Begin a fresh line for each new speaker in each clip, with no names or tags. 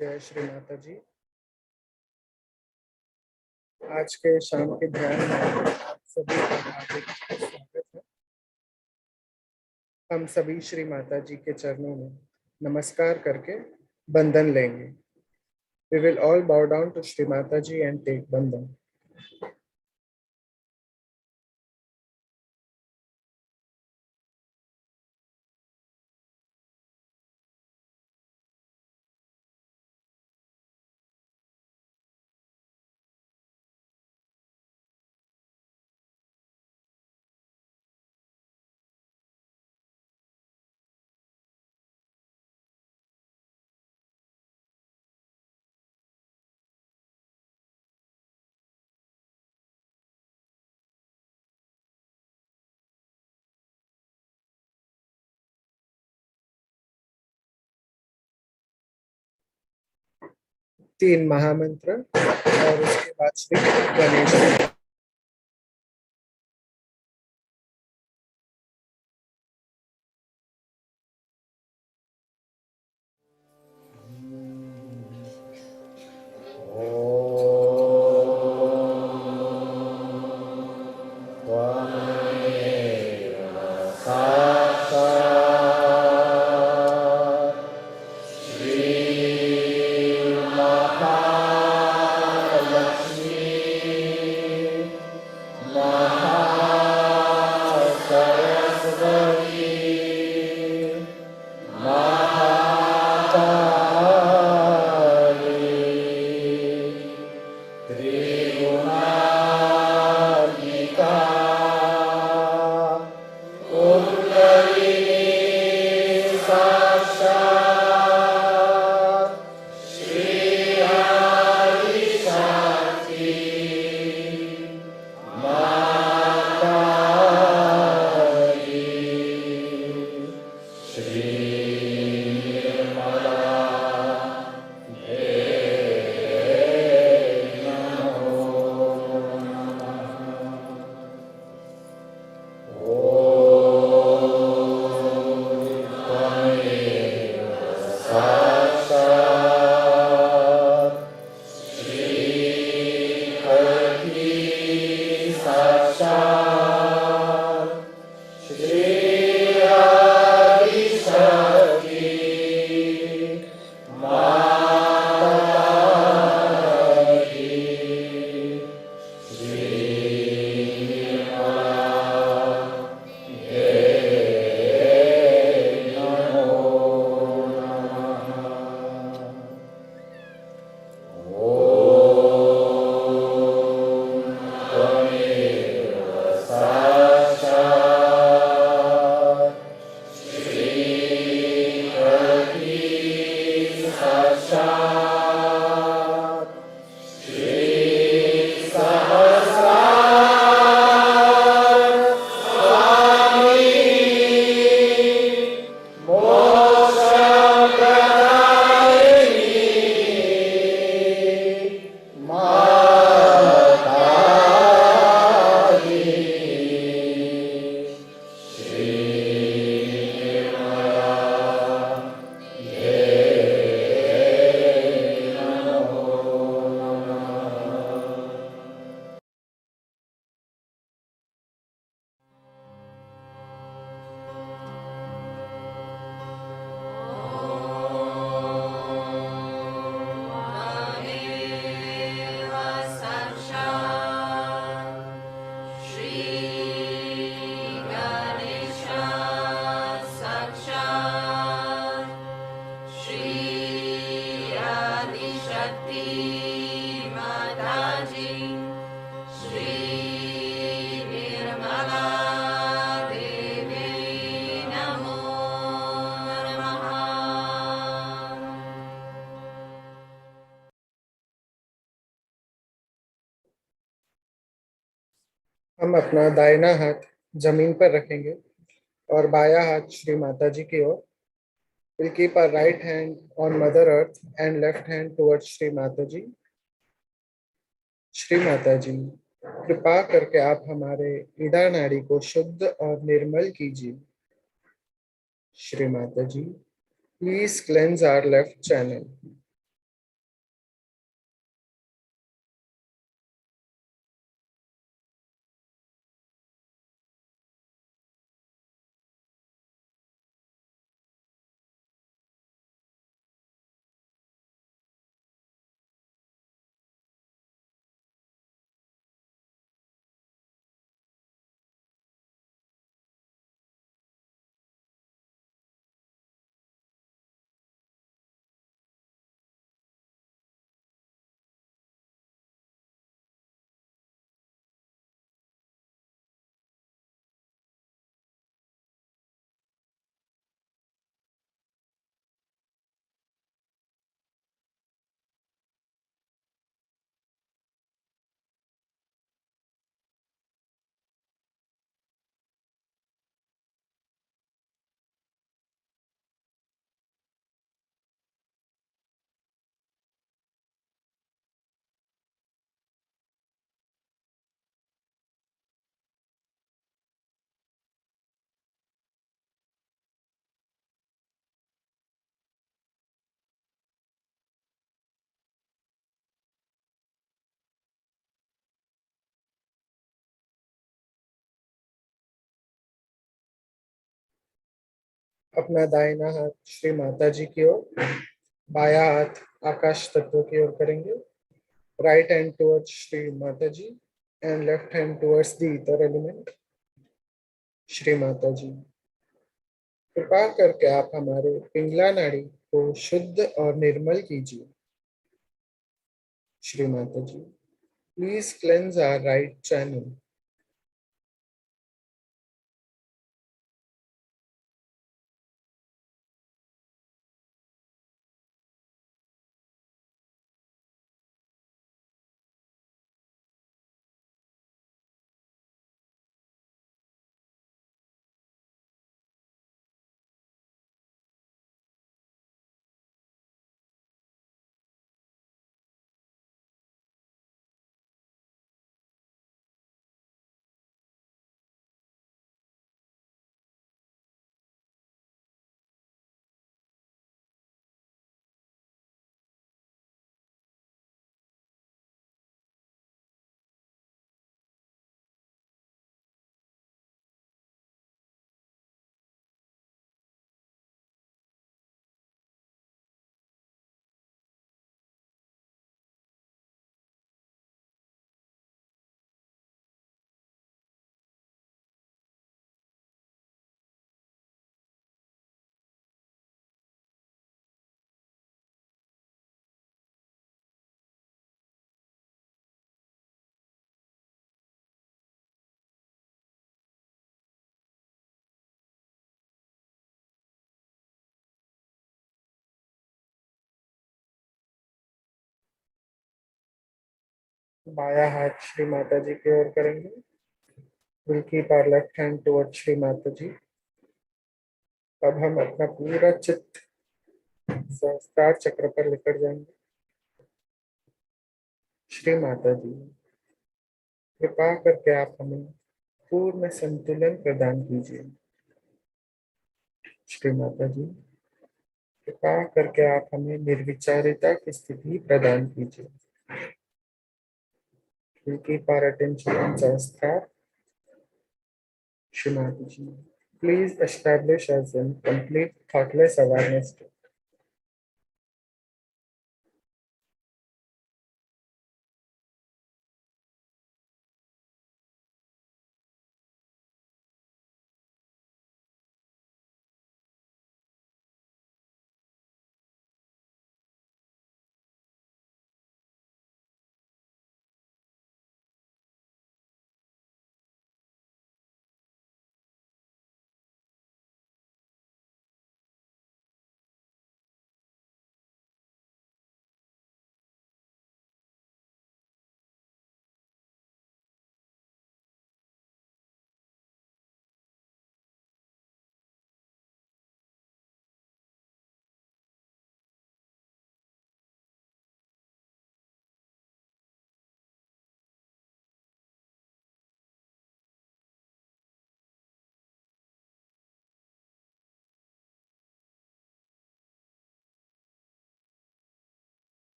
जय श्री माता जी। आज के शाम के ध्यान में आप सभी का हार्दिक स्वागत है। हम सभी श्री माता जी के चरणों में नमस्कार करके बंधन लेंगे। We will all bow down to Shri Mata Ji and take bandhan. तीन महामंत्र और उसके बाद श्री गणेश जी। हम अपना दाहिना हाथ जमीन पर रखेंगे और बायां हाथ श्री माता जी की ओर। We'll keep our right hand on Mother Earth and left hand towards Shri Mata Ji. Shri Mata ji, कृपा करके आप हमारे ईड़ा नाड़ी को शुद्ध और निर्मल कीजिए। श्री माता जी, please cleanse our left channel. अपना दाहिना हाथ श्री माता जी की ओर, बायां हाथ आकाश तत्व की ओर करेंगे. Right hand towards Shri Mata ji and left hand towards the ether element, Shri Mata ji. कृपा करके आप हमारे पिंगला नाड़ी को शुद्ध और निर्मल कीजिए, Shri Mata ji. Please cleanse our right channel. बायां हाथ श्री माता जी की ओर करेंगे. Will keep our left hand towards Shri Mata ji. अब हम अपना पूरा चित्त सहस्त्रार चक्र पर लेकर जाएंगे. श्री माता जी, कृपा करके आप हमें पूर्ण संतुलन प्रदान कीजिए, श्री माता जी. कृपा करके आप हमें निर्विचारिता की स्थिति प्रदान कीजिए. We'll keep our attention on Sahasrar, Shri Mata ji. Please establish us in complete thoughtless awareness.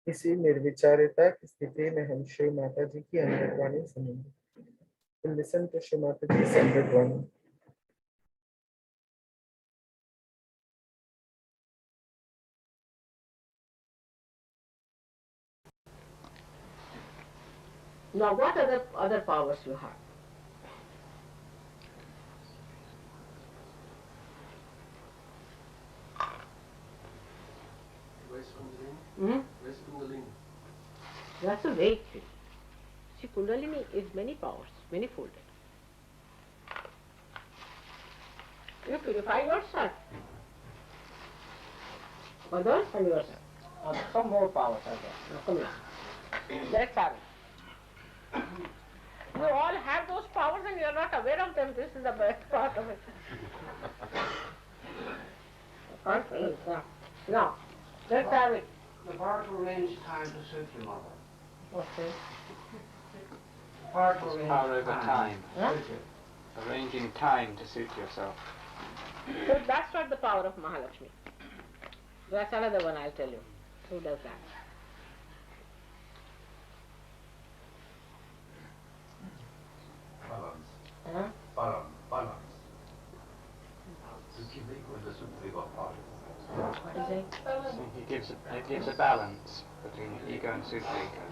इसी निर्विचारिता की स्थिति में हम श्री माता जी की अमृतवाणी सुनेंगे. Listen to Shri Mataji's अमृतवाणी.
Now, what other powers you have?
Where's Kundalini?
That's a vague thing. See, Kundalini is many powers, many-folded. You purify yourself. Others and yourself. Some more powers are there. Now come here. Let's have it. You all have those powers and you are not aware of them. This is the best part of it. I can't think. Now, let's have it.
The power to arrange time to suit you, Mother.
What's this?
The power to arrange
Power over time.
Huh?
Suit you.
Arranging time to suit yourself.
So that's not the power of Mahalakshmi. That's another one I'll tell you. Who does that?
Balance.
Huh?
Balance. To keep equal the super power.
What is it?
It gives a balance between ego and super-ego.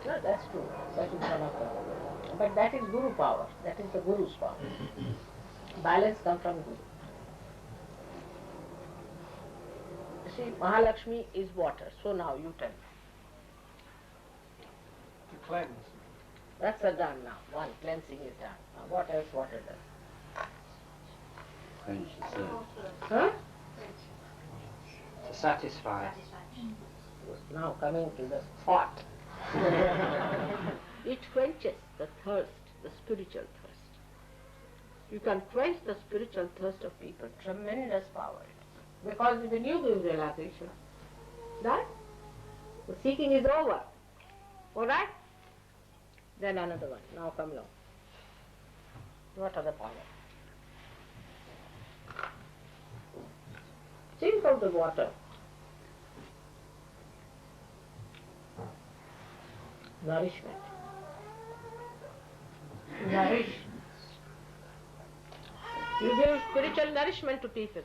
No, that's true. That is one of them. But that is Guru power. That is the Guru's power. Balance comes from Guru. You see, Mahalakshmi is water. So now you tell me.
To cleanse.
That's done now. One cleansing is done. Now what else water does?
Quench the thirst.
Huh?
To satisfy.
Now coming to the thought. It quenches the thirst, the spiritual thirst. You can quench the spiritual thirst of people. Tremendous power. Because when you give realization, that the seeking is over. Alright? Then another one. Now come along. What other power? Think of the water. Nourishment. Nourish. You give spiritual nourishment to people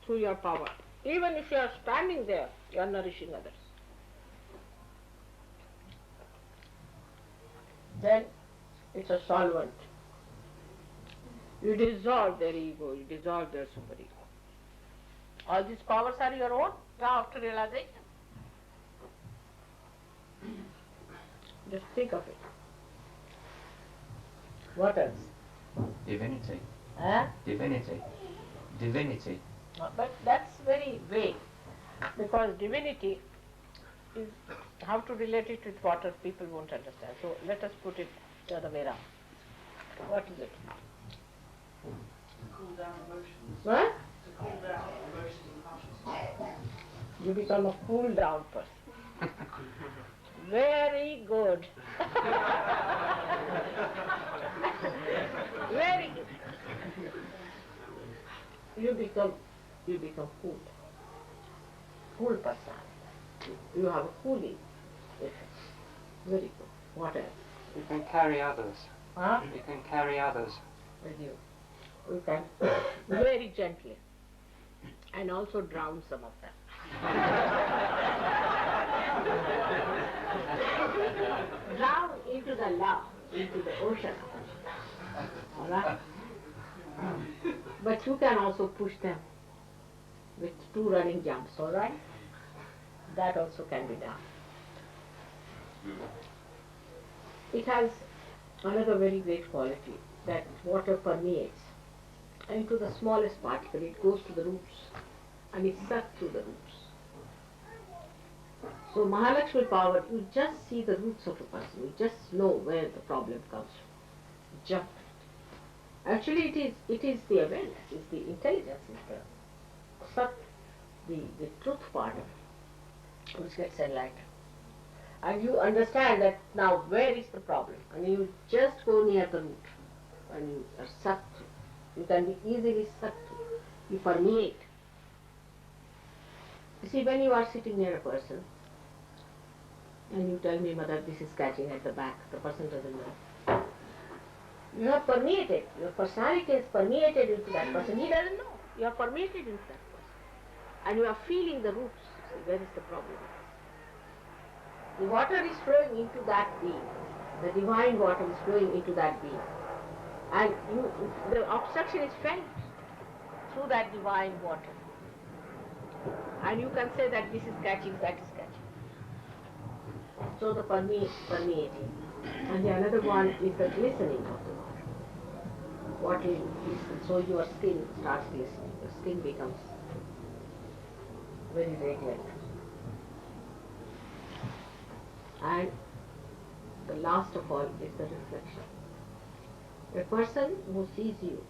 through your power. Even if you are standing there, you are nourishing others. Then it's a solvent. You dissolve their ego, you dissolve their superego. All these powers are your own now after realization. Just think of it. What else?
Divinity.
Huh?
Divinity.
But that's very vague, because divinity is how to relate it with water people won't understand. So let us put it the other way around. What is it?
To cool down emotions.
What?
To cool down emotions and passions.
You become a cool down person. Very good. Very good. You become cool. Cool person. You have a cooling effect. Very good. What else?
You can carry others.
Huh?
You can carry others.
With you. You can very gently. And also drown some of them. Drown into the love, into the ocean. Alright? But you can also push them with 2 running jumps, alright? That also can be done. It has another very great quality, that water permeates into the smallest particle. It goes to the roots and is sucked through the roots. So Mahalakshmi power, you just see the roots of a person, you just know where the problem comes from. Jump. Actually it is the awareness, it's the intelligence, it's the sat, the truth part of it, which gets enlightened. And you understand that now where is the problem, and you just go near the root and you are sucked through. You can be easily sucked through. You permeate. You see, when you are sitting near a person, and you tell me, Mother, this is catching at the back, the person doesn't know. You have permeated, your personality is permeated into that person. He doesn't know. You are permeated into that person. And you are feeling the roots. See, where is the problem? The water is flowing into that being. The divine water is flowing into that being. And the obstruction is felt through that divine water. And you can say that this is catching, that is catching. So the permeating. And the another one is the glistening of the water. What will glisten? So your skin starts glistening. Your skin becomes very radiant. And the last of all is the reflection. A person who sees you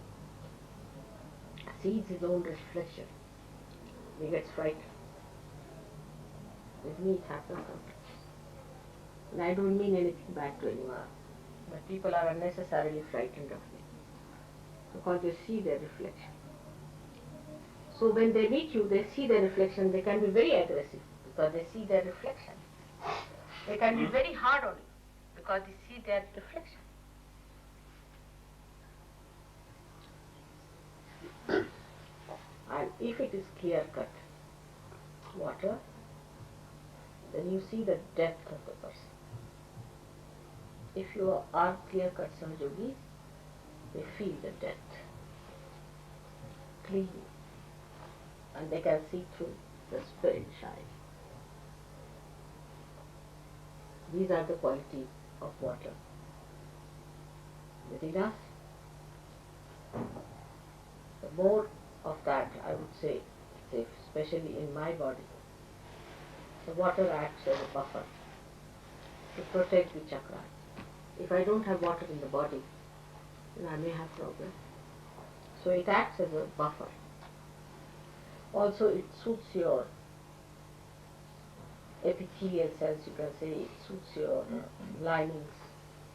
sees his own reflection. He gets frightened. With me it happens sometimes. And I don't mean anything bad to anyone. But people are unnecessarily frightened of me. Because they see their reflection. So when they meet you, they see their reflection, they can be very aggressive because they see their reflection. They can be very hard on you because they see their reflection. And if it is clear-cut water, then you see the depth of the person. If you are clear-cut Sahajogis, they feel the depth, clean, and they can see through the spirit shine. These are the qualities of water within us. The more of that, I would say, especially in my body, the water acts as a buffer to protect the chakras. If I don't have water in the body, then I may have problems. So it acts as a buffer. Also, it suits your epithelial cells, you can say, it suits your linings.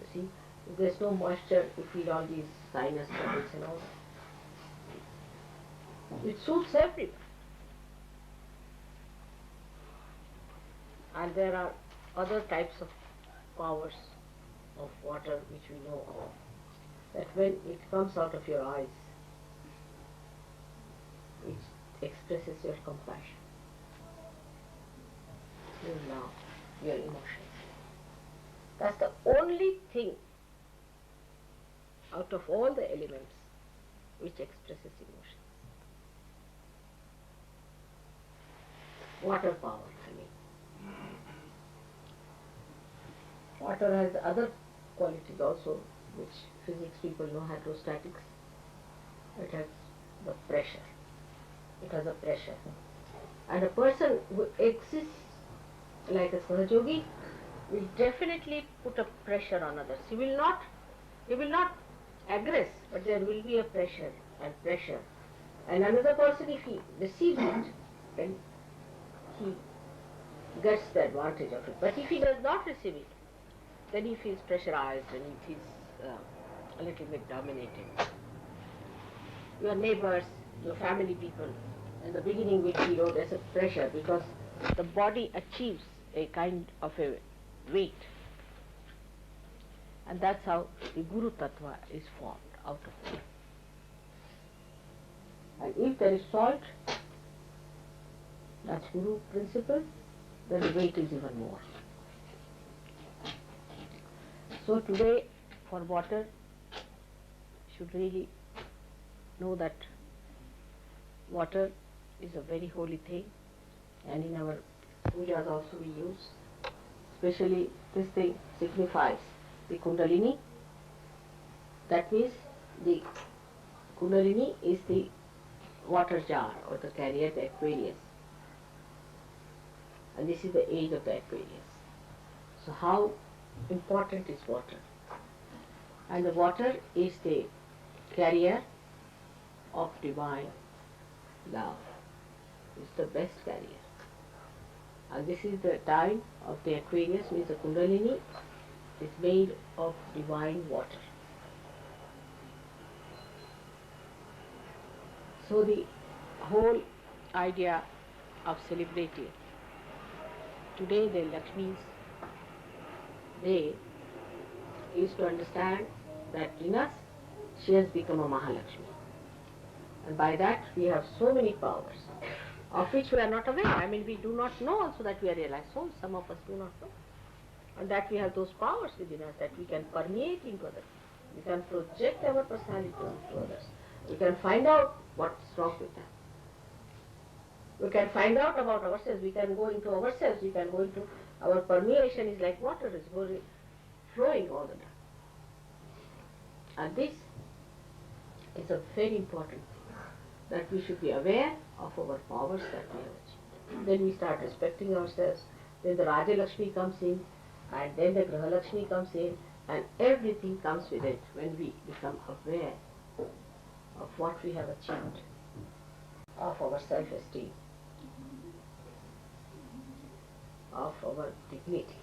You see, if there's no moisture, you feel all these sinus troubles and all that. It suits everyone. And there are other types of powers of water which we know of. That when it comes out of your eyes, it expresses your compassion, your love, your emotions. That's the only thing out of all the elements which expresses emotions. Water power, I mean. Water has other qualities also, which physics people know, hydrostatics. It has the pressure. It has a pressure. And a person who exists like a Sahajogi will definitely put a pressure on others. He will not aggress, but there will be a pressure and pressure. And another person, if he receives it, then he gets the advantage of it. But if he does not receive it, then he feels pressurized and he feels a little bit dominated. Your neighbors, your family people, in the beginning will feel, there's a pressure because the body achieves a kind of a weight. And that's how the Guru Tattva is formed out of it. And if there is salt, that's Guru principle, then the weight is even more. So today, for water, should really know that water is a very holy thing, and in our pujas also we use. Especially this thing signifies the Kundalini. That means the Kundalini is the water jar or the carrier, the Aquarius. And this is the age of the Aquarius. So how important is water? And the water is the carrier of divine love. It's the best carrier. And this is the time of the Aquarius, means the Kundalini is made of divine water. So the whole idea of celebrating today the Lakshmi's day is to understand that in us she has become a Mahalakshmi. And by that we have so many powers of which we are not aware. I mean, we do not know also that we are realized souls. Some of us do not know. And that we have those powers within us that we can permeate into others. We can project our personality onto others. We can find out what's wrong with them. We can find out about ourselves. We can go into ourselves. We can go into our permeation is like water is going flowing all the time. And this is a very important thing, that we should be aware of our powers that we have achieved. Then we start respecting ourselves. Then the Raja Lakshmi comes in, and then the Graha Lakshmi comes in, and everything comes with it when we become aware of what we have achieved, of our self-esteem, of our dignity.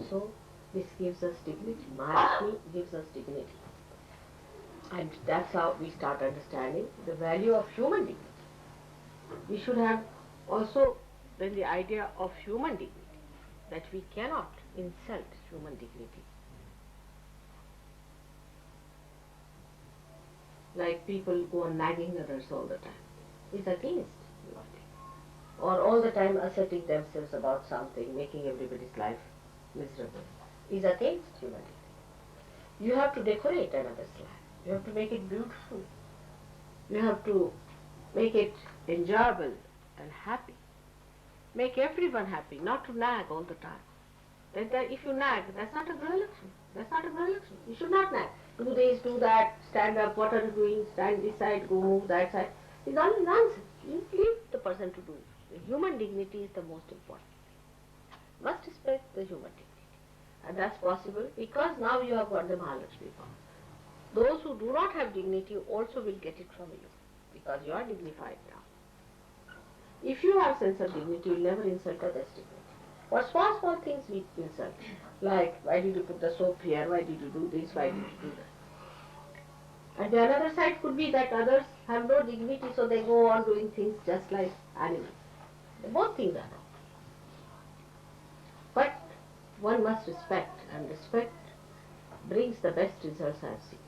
So this gives us dignity. Mahalakshmi gives us dignity. And that's how we start understanding the value of human dignity. We should have also then the idea of human dignity, that we cannot insult human dignity. Like people go on nagging others all the time. It's against human dignity. Or all the time asserting themselves about something, making everybody's life miserable, is against human dignity. You have to decorate another's life. You have to make it beautiful. You have to make it enjoyable and happy. Make everyone happy, not to nag all the time. Then if you nag, that's not a Graha Lakshmi. That's not a Graha Lakshmi. You should not nag. Do this, do that, stand up, what are you doing? Stand this side, go move that side. It's all nonsense. You leave the person to do it. The human dignity is the most important. Must respect the human dignity. And that's possible because now you have got the Mahalakshmi power. Those who do not have dignity also will get it from you because you are dignified now. If you have sense of dignity, you will never insult others' dignity. For small things we insult, like why did you put the soap here, why did you do this, why did you do that. And the other side could be that others have no dignity, so they go on doing things just like animals. Both things are wrong. But one must respect, and respect brings the best results I have seen.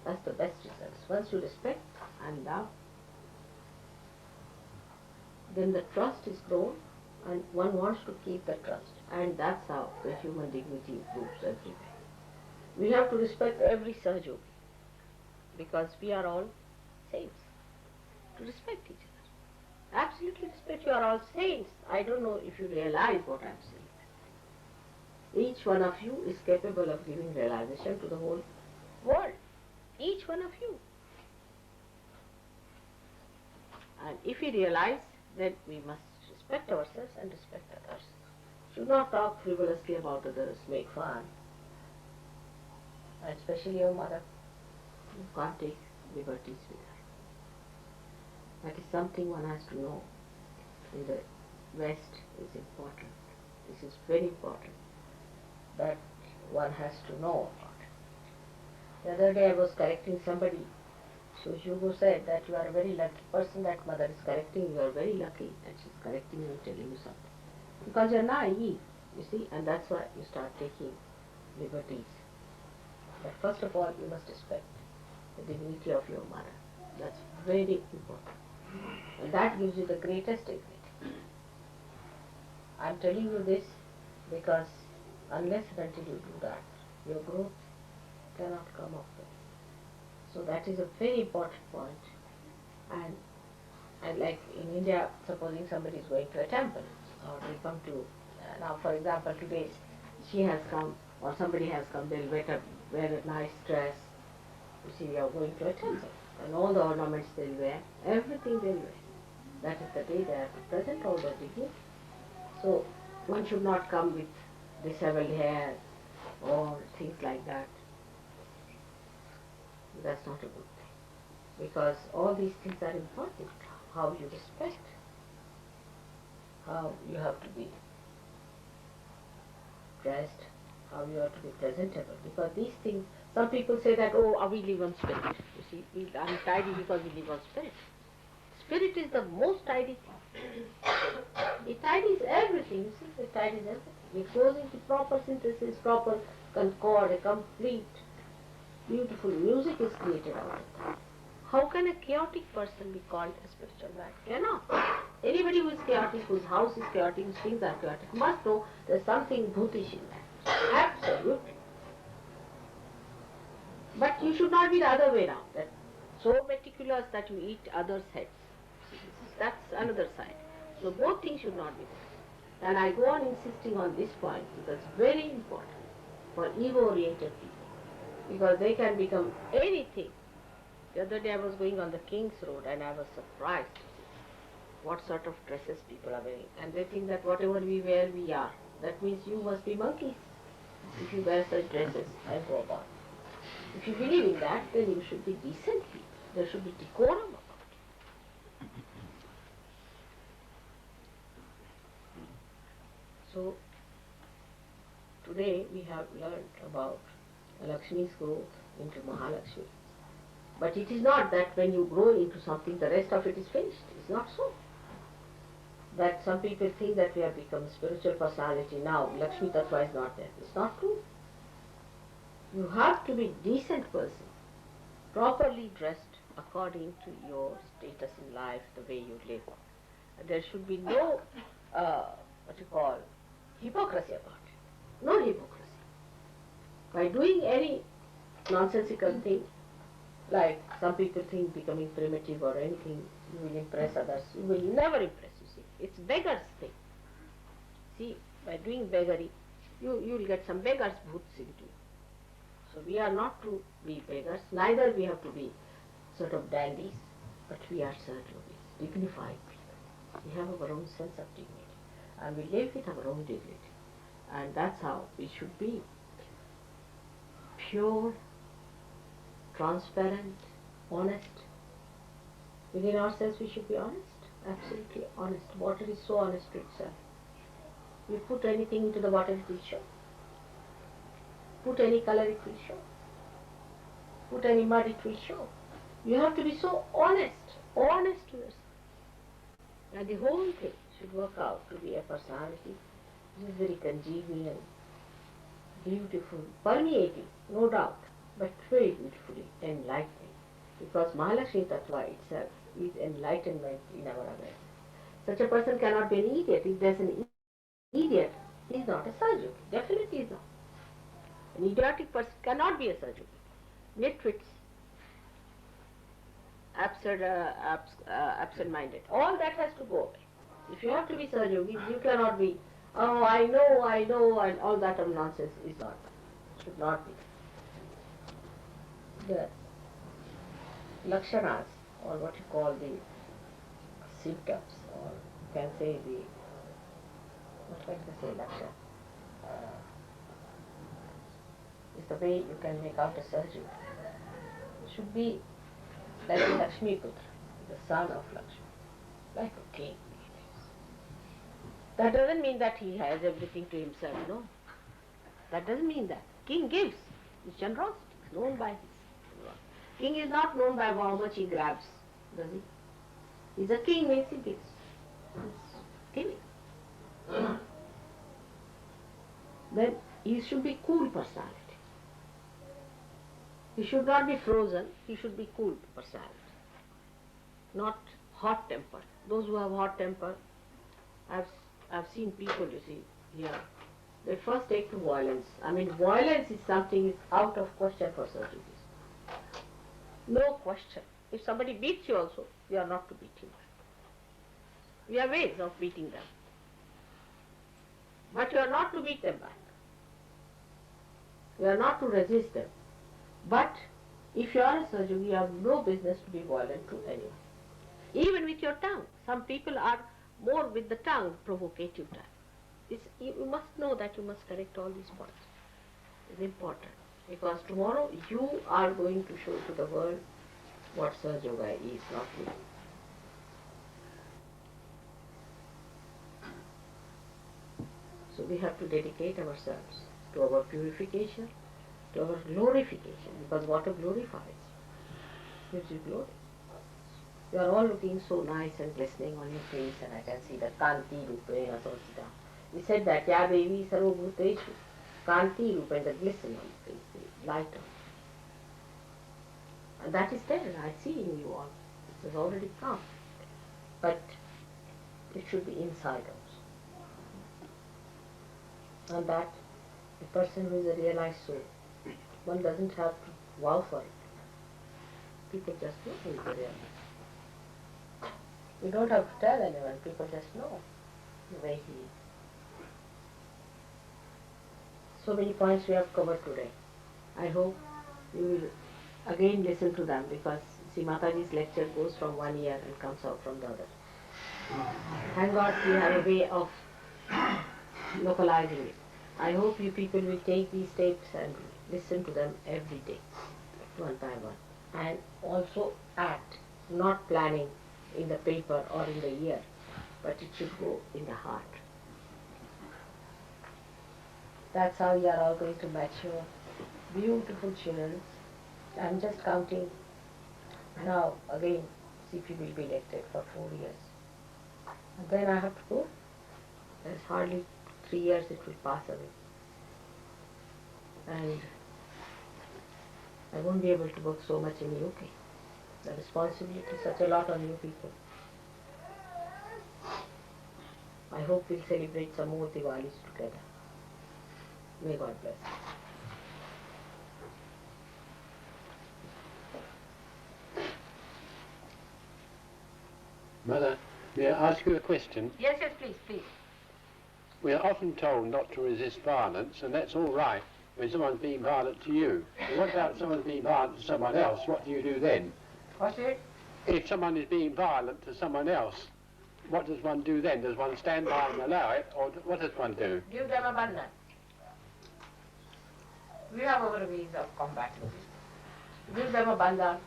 That's the best results. Once you respect and love, then the trust is grown and one wants to keep the trust. And that's how the human dignity improves everywhere. We have to respect every Sahaja because we are all saints. To respect each other. Absolutely respect. You are all saints. I don't know if you realize what I am saying. Each one of you is capable of giving realization to the whole world. Each one of you. And if we realize, then we must respect ourselves and respect others. Should not talk frivolously about others, make fun. And especially your mother. You can't take liberties with her. That is something one has to know. In the West is important. This is very important. That one has to know about. The other day I was correcting somebody. So Hugo said that you are a very lucky person, that mother is correcting you. You are very lucky that she is correcting you and telling you something. Because you are naive, you see, and that's why you start taking liberties. But first of all, you must respect the dignity of your mother. That's very important. And that gives you the greatest dignity. I am telling you this because unless and until you do that, your growth cannot come up with. So that is a very important point. And like in India, supposing somebody is going to a temple or they come to, now for example today she has come or somebody has come, they'll wear a nice dress. You see, we are going to a temple and all the ornaments they'll wear, everything they'll wear. That is the day they have to present all their dignity. So one should not come with disheveled hair or things like that. That's not a good thing. Because all these things are important. How you respect, how you have to be dressed, how you have to be presentable. Because these things, some people say that, oh, we live on spirit. You see, we are tidy because we live on spirit. Spirit is the most tidy thing. It tidies everything, you see, it tidies everything. It goes into proper synthesis, proper concord, a complete, beautiful music is created out of that. How can a chaotic person be called a spiritual man? Cannot. Anybody who is chaotic, whose house is chaotic, whose things are chaotic, must know there's something bhutish in that. Absolutely. But you should not be the other way around, that so meticulous that you eat others' heads. That's another side. So both things should not be there. And I go on insisting on this point because it's very important for ego-oriented people, because they can become anything. The other day I was going on the King's Road and I was surprised to see what sort of dresses people are wearing. And they think that whatever we wear, we are. That means you must be monkeys if you wear such dresses and go about. If you believe in that, then you should be decent people. There should be decorum about it. So, today we have learned about Lakshmi's growth into Mahalakshmi. But it is not that when you grow into something, the rest of it is finished. It's not so. That some people think that we have become spiritual personality now, Lakshmi Tattva is not there. It's not true. You have to be decent person, properly dressed according to your status in life, the way you live. There should be no, hypocrisy about it. No hypocrisy. By doing any nonsensical thing, like some people think becoming primitive or anything, you will impress others. You will never impress, you see. It's beggar's thing. See, by doing beggary, you will get some beggar's bhoots into you. So we are not to be beggars, neither we have to be sort of dandies, but we are certainly dignified people. We have our own sense of dignity, and we live with our own dignity. And that's how we should be. Pure, transparent, honest. Within ourselves we should be honest, absolutely honest. Water is so honest to itself. You put anything into the water, it will show. Put any color, it will show. Put any mud, it will show. You have to be so honest to yourself. And the whole thing should work out to be a personality which is very congenial, beautiful, permeating, no doubt, but very beautifully enlightening. Because Mahalakshmi Tattva itself is enlightenment in our awareness. Such a person cannot be an idiot. If there's an idiot, he is not a Sahaja. Definitely is not. An idiotic person cannot be a Sahaja. Nitwits, absent-minded. All that has to go away. If you have to be Sahaja, you cannot be, oh, I know, and all that of nonsense is not. Should not be. The lakshanas, or what you call the symptoms, or you can say the, what can I say, lakshana? Is the way you can make out a surgery. It should be like a Lakshmi Putra, the son of Lakshmi, like a king. That doesn't mean that he has everything to himself, no. That doesn't mean that. King gives. His generosity is known by his generosity. King is not known by how much he grabs, does he? He's a king means he gives. He's giving. Then he should be cool personality. He should not be frozen, he should be cool personality. Not hot temper. Those who have hot temper, I've seen people, you see, here. They first take to violence. I mean, violence is something is out of question for surgeries. No question. If somebody beats you also, you are not to beat him back. We have ways of beating them. But you are not to beat them back. You are not to resist them. But if you are a surgeon, you have no business to be violent to anyone. Even with your tongue. Some people are more with the tongue, provocative type. You must know that you must correct all these points. It's important. Because tomorrow you are going to show to the world what Sahaja Yoga is, not me. So we have to dedicate ourselves to our purification, to our glorification, because water glorifies, gives you glory. You are all looking so nice and glistening on your face, and I can see the kanti is going us all down. He said that Ya Devi Sarvabhuteshu Kanti Rupa, and the glisten on the face, the light on. And that is there, I see in you all. It has already come. But it should be inside also. And that the person who is a realized soul, one doesn't have to vow for it. People just know who is a realized. You don't have to tell anyone, people just know the way he is. So many points we have covered today. I hope you will again listen to them, because see, Mataji's lecture goes from one ear and comes out from the other. Thank God we have a way of localizing it. I hope you people will take these tapes and listen to them every day, one by one. And also act, not planning in the paper or in the ear, but it should go in the heart. That's how you are all going to mature. Beautiful children. I'm just counting now. Again, CP will be elected for 4 years. And then I have to go. There's hardly 3 years it will pass away. And I won't be able to work so much in the UK. The responsibility is such a lot on you people. I hope we'll celebrate some more Diwalis together. May God bless.
Mother, may I ask you a question?
Yes, yes, please, please.
We are often told not to resist violence, and that's all right when someone's being violent to you. But what about someone being violent to someone else? What do you do then?
What's it?
If someone is being violent to someone else, what does one do then? Does one stand by and allow it, or what does one do?
Give them a bandhan. We have our ways of combating this. Give them a bandhan.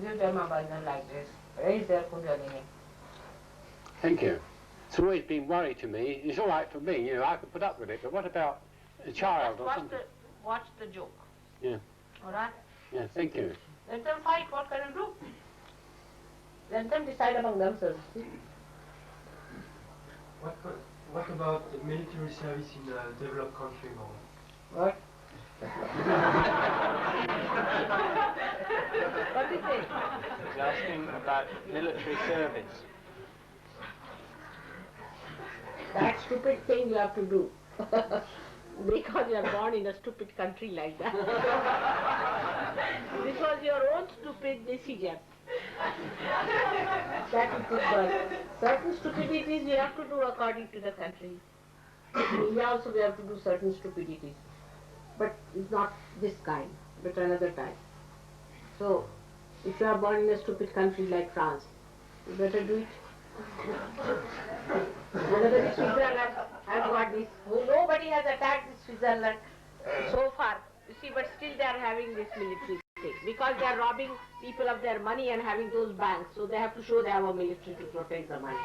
Give them a bandhan like this. Raise their kundalini.
Thank you. It's always been worry to me. It's all right for me, you know, I can put up with it, but what about a child
Just
or something?
watch the joke.
Yeah.
All right?
Yeah, thank you.
Let them fight. What can you do? Let them decide among themselves.
What about the military service in a developed country, Mom?
What? What is it?
He's asking about military service.
That stupid thing you have to do. Because you are born in a stupid country like that. This was your own stupid decision. That is it. Certain stupidities we have to do according to the country. In India also we have to do certain stupidities. But it's not this kind, but another type. So, if you are born in a stupid country like France, you better do it. Another is Switzerland has got this. Nobody has attacked this Switzerland so far. You see, but still they are having this military thing. Because they are robbing people of their money and having those banks. So they have to show they have a military to protect the money.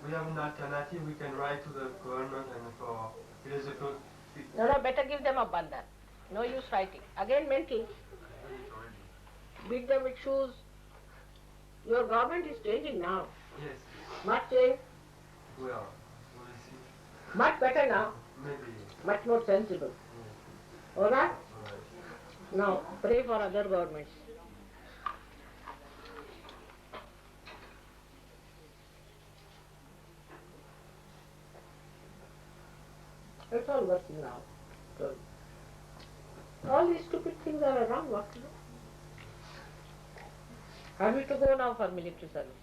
We have an alternative. We can write to the government and for philosophical.
No, better give them a bandhan. No use fighting. Again mental. Beat them with shoes. Your government is changing now.
Yes.
Much change.
Well, we'll see.
Much better now.
Maybe.
Much more sensible. Alright?
Alright.
Now pray for other governments. It's all working now. So, all these stupid things are around. What to do? Have you to go now for military service?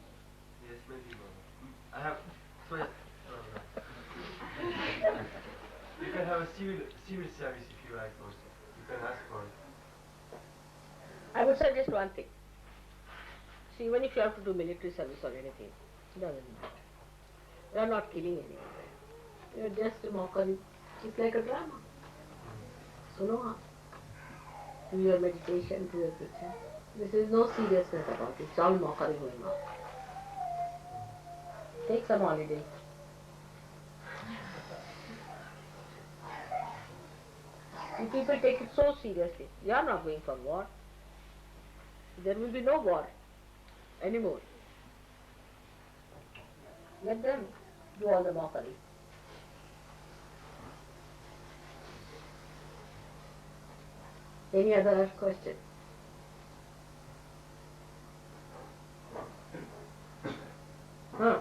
Yes, maybe. I have. So, you can have a civil service if you like also. You can ask for it.
I would suggest one thing. See, even if you have to do military service or anything, it doesn't matter. You are not killing anyone. You are just a mockery. It's like a drama. So no harm. Do your meditation, do everything. This is no seriousness about it. It's all mockery going on. Take some holiday. You people take it so seriously. You are not going for war. There will be no war anymore. Let them do all the mockery. Any other question? Huh?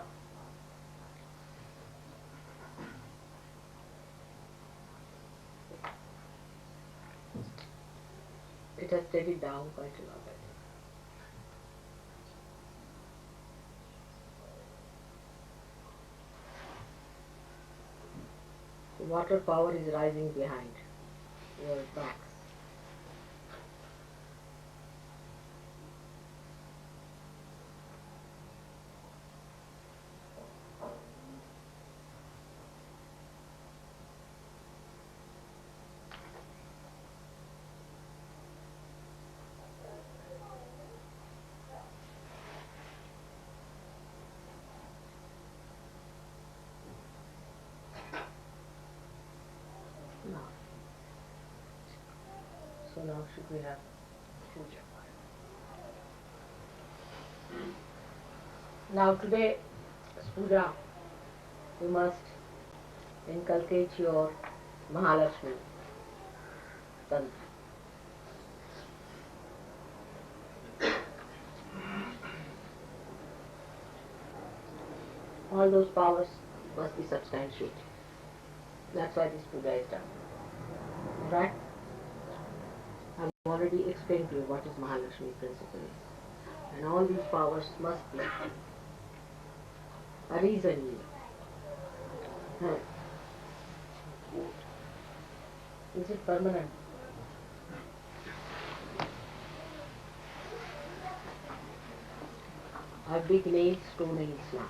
It has steadied down quite a lot, I think. The water power is rising behind your backs. Now, so now should we have puja? Now today, puja, you must inculcate your Mahalakshmi tantra. All those powers must be substantiated. That's why this puja is done. Right? I've already explained to you what is Mahalakshmi principle is. And all these powers must be a reason. Is it permanent? Our big nails, 2 nails now.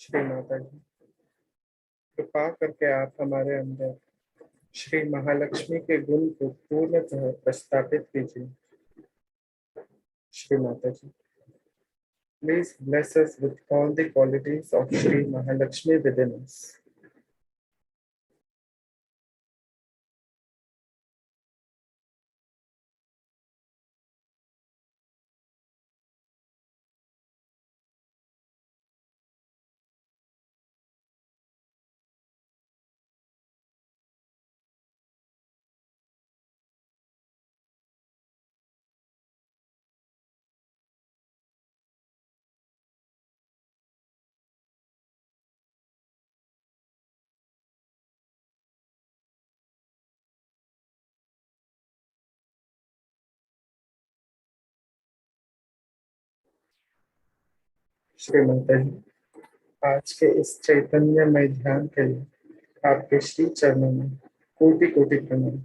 Shri Mata ji, कृपा करके आप हमारे अंदर श्री महालक्ष्मी के गुण को पूर्णतः प्रस्थापित कीजिए। श्री माता जी, please bless us with all the qualities of Shri Mahalakshmi within us. Shri Mata जी, आज के इस चैतन्यमय ध्यान के लिए आपके श्री चरणों में कोटि कोटि प्रणाम।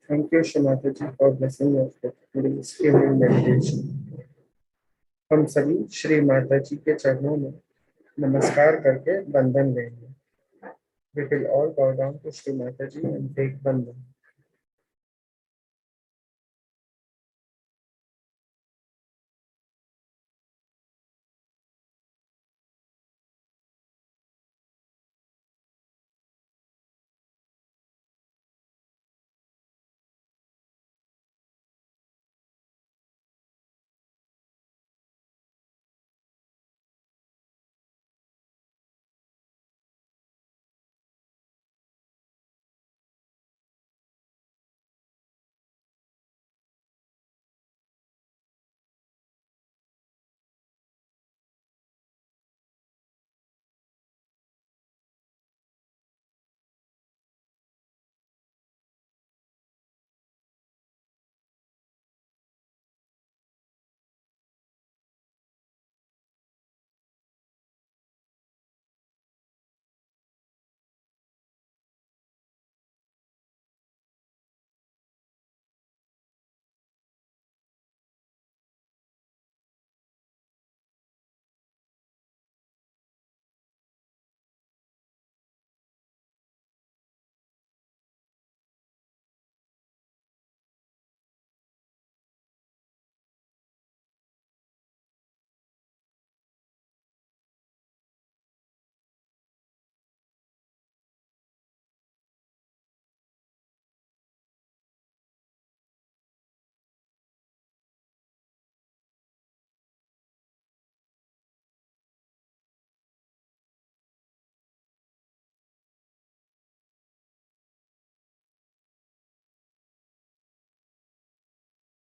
Thank you, Shri Mataji, for blessing us with today's evening meditation. हम सभी श्री माता जी के चरणों में नमस्कार करके बंधन लेंगे। We will all bow down to Shri Mataji and take बंधन.